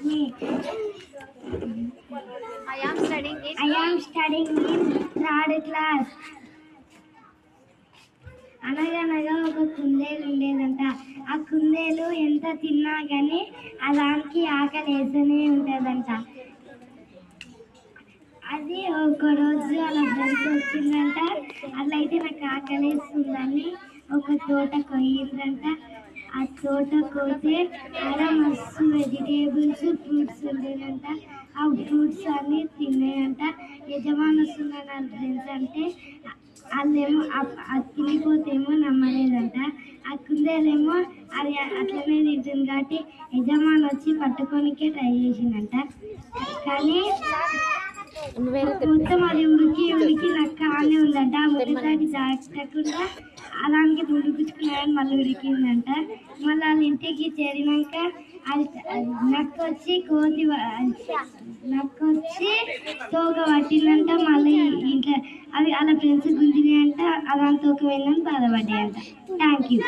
me. I am studying in third class. అనగనగా ఒక కుందేలు ఉండేదంట. ఆ కుందేలు ఎంత తిన్నా కానీ ఆ దానికి ఆకలి వేస్తూనే ఉంటుందంట. అది ఒక రోజు అలా ఫ్రెండ్స్ వచ్చిందంట. అట్లయితే నాకు ఆకలి వేస్తుందని ఒక తోట కొయ్యిందంట. ఆ తోట కోతే ఆడ మస్తు వెజిటేబుల్స్ ఫ్రూట్స్ ఉండేదంట. ఆ ఫ్రూట్స్ అన్ని తిన్నాయంట. యజమాని వస్తుందని ఫ్రెండ్స్ అంటే వాళ్ళేమో అది తినిపోతేమో నమ్మలేదంట. ఆ కుందేలేమో అది అట్లనే తింటుంది కాబట్టి యజమాని వచ్చి పట్టుకోనికే ట్రై చేసిందంట. కానీ మొత్తం అది ఉడికి నక్క ఆనే ఉందంట. మొదటిసారి జాగ్రత్తకుండా అలాగే ఉడిపించుకున్నారని మళ్ళీ ఉడికిందంట. మళ్ళీ వాళ్ళ ఇంటికి చేరినాక అది నక్క వచ్చి తోక పట్టిందంట. మళ్ళీ ఇంట్లో అవి అలా ఫ్రెండ్స్ గుంజినాయంట. అదంతా తోక వెళ్ళని బాధపడ్డాయంట. Thank you.